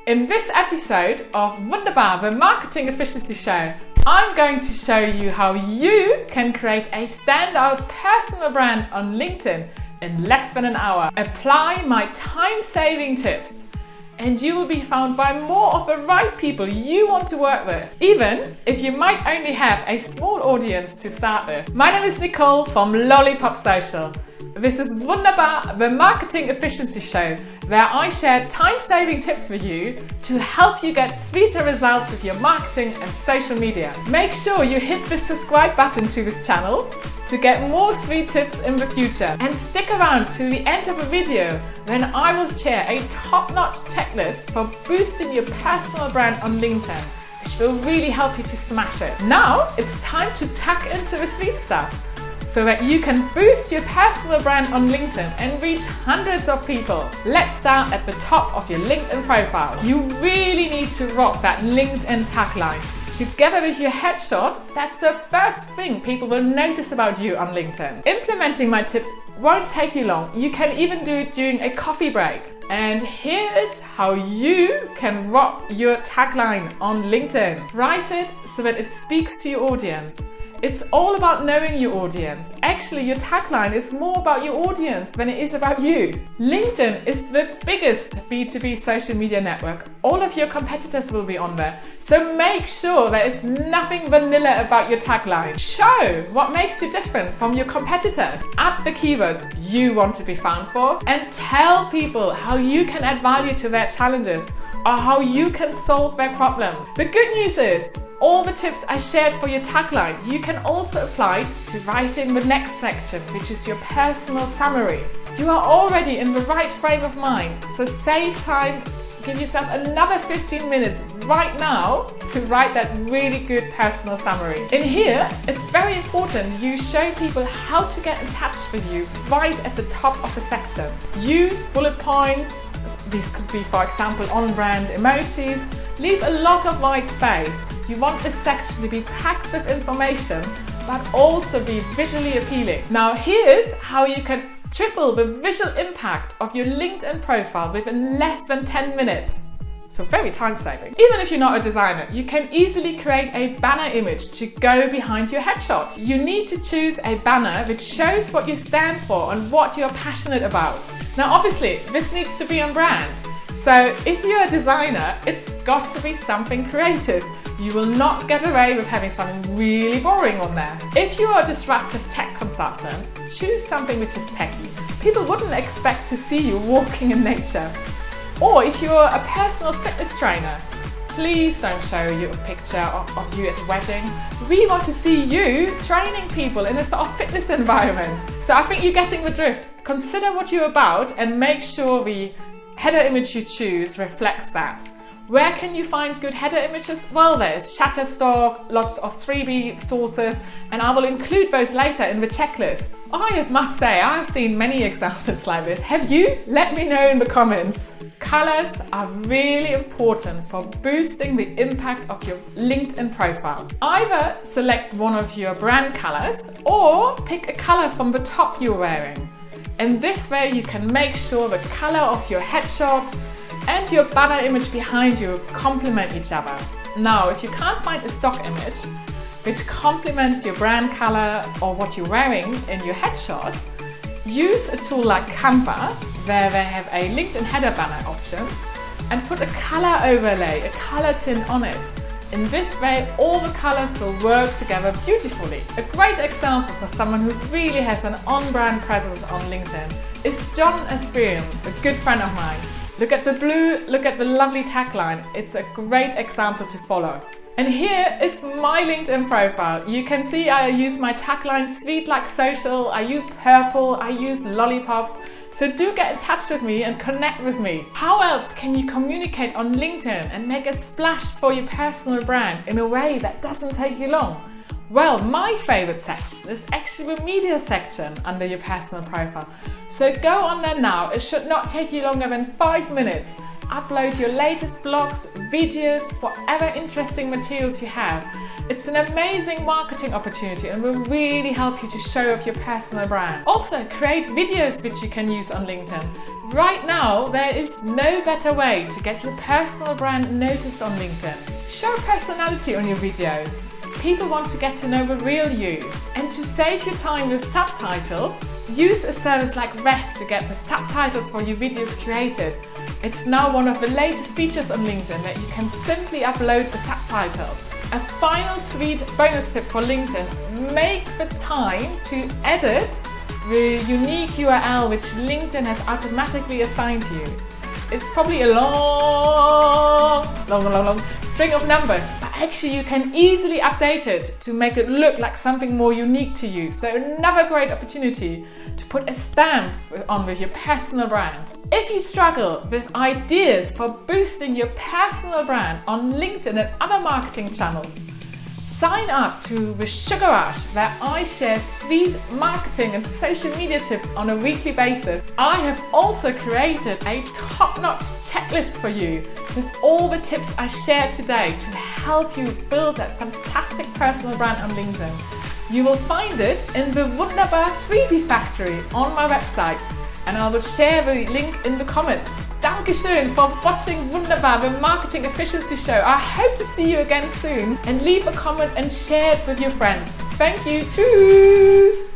In this episode of Wunderbar, the Marketing Efficiency Show, I'm going to show you how you can create a standout personal brand on LinkedIn in less than an hour. Apply my time-saving tips and you will be found by more of the right people you want to work with, even if you might only have a small audience to start with. My name is Nicole from Lollipop Social. This is Wunderbar, the Marketing Efficiency Show, where I share time-saving tips for you to help you get sweeter results with your marketing and social media. Make sure you hit the subscribe button to this channel to get more sweet tips in the future. And stick around to the end of the video when I will share a top-notch checklist for boosting your personal brand on LinkedIn, which will really help you to smash it. Now it's time to tack into the sweet stuff, so that you can boost your personal brand on LinkedIn and reach hundreds of people. Let's start at the top of your LinkedIn profile. You really need to rock that LinkedIn tagline. Together with your headshot, that's the first thing people will notice about you on LinkedIn. Implementing my tips won't take you long. You can even do it during a coffee break. And here's how you can rock your tagline on LinkedIn. Write it so that it speaks to your audience. It's all about knowing your audience. Actually, your tagline is more about your audience than it is about you. LinkedIn is the biggest B2B social media network. All of your competitors will be on there. So make sure there is nothing vanilla about your tagline. Show what makes you different from your competitors. Add the keywords you want to be found for and tell people how you can add value to their challenges or how you can solve their problems. The good news is, all the tips I shared for your tagline, you can also apply to writing the next section, which is your personal summary. You are already in the right frame of mind, so save time, give yourself another 15 minutes right now to write that really good personal summary. In here, it's very important you show people how to get in touch with you right at the top of the section. Use bullet points. These could be, for example, on-brand emojis. Leave a lot of white space. You want this section to be packed with information, but also be visually appealing. Now here's how you can triple the visual impact of your LinkedIn profile within less than 10 minutes. So very time-saving. Even if you're not a designer, you can easily create a banner image to go behind your headshot. You need to choose a banner which shows what you stand for and what you're passionate about. Now obviously, this needs to be on brand. So if you're a designer, it's got to be something creative. You will not get away with having something really boring on there. If you're a disruptive tech consultant, choose something which is techy. People wouldn't expect to see you walking in nature. Or if you're a personal fitness trainer, please don't show you a picture of you at a wedding. We want to see you training people in a sort of fitness environment. So I think you're getting the drift. Consider what you're about and make sure the header image you choose reflects that. Where can you find good header images? Well, there's Shutterstock, lots of 3D sources, and I will include those later in the checklist. I must say, I've seen many examples like this. Have you? Let me know in the comments. Colors are really important for boosting the impact of your LinkedIn profile. Either select one of your brand colors or pick a color from the top you're wearing. In this way, you can make sure the color of your headshot and your banner image behind you complement each other. Now, if you can't find a stock image which complements your brand color or what you're wearing in your headshot, use a tool like CANVA, where they have a LinkedIn header banner option, and put a color overlay, a color tint on it. In this way, all the colors will work together beautifully. A great example for someone who really has an on-brand presence on LinkedIn is John Osborne, a good friend of mine. Look at the blue, look at the lovely tagline. It's a great example to follow. And here is my LinkedIn profile. You can see I use my tagline Sweet Like Social, I use purple, I use lollipops. So do get in touch with me and connect with me. How else can you communicate on LinkedIn and make a splash for your personal brand in a way that doesn't take you long? Well, my favorite section is actually the media section under your personal profile. So go on there now. It should not take you longer than 5 minutes upload your latest blogs, videos, whatever interesting materials you have. It's an amazing marketing opportunity and will really help you to show off your personal brand. Also, create videos which you can use on LinkedIn. Right now, there is no better way to get your personal brand noticed on LinkedIn. Show personality on your videos. People want to get to know the real you. And to save your time with subtitles, use a service like Ref to get the subtitles for your videos created. It's now one of the latest features on LinkedIn that you can simply upload the subtitles. A final sweet bonus tip for LinkedIn: make the time to edit the unique URL which LinkedIn has automatically assigned to you. It's probably a long string of numbers, but actually you can easily update it to make it look like something more unique to you. So another great opportunity to put a stamp on with your personal brand. If you struggle with ideas for boosting your personal brand on LinkedIn and other marketing channels, sign up to the Sugar Rush, where I share sweet marketing and social media tips on a weekly basis. I have also created a top-notch checklist for you with all the tips I shared today to help you build that fantastic personal brand on LinkedIn. You will find it in the Wunderbar Freebie Factory on my website, and I will share the link in the comments. Dankeschön for watching Wunderbar, the Marketing Efficiency Show. I hope to see you again soon, and leave a comment and share it with your friends. Thank you. Tschüss.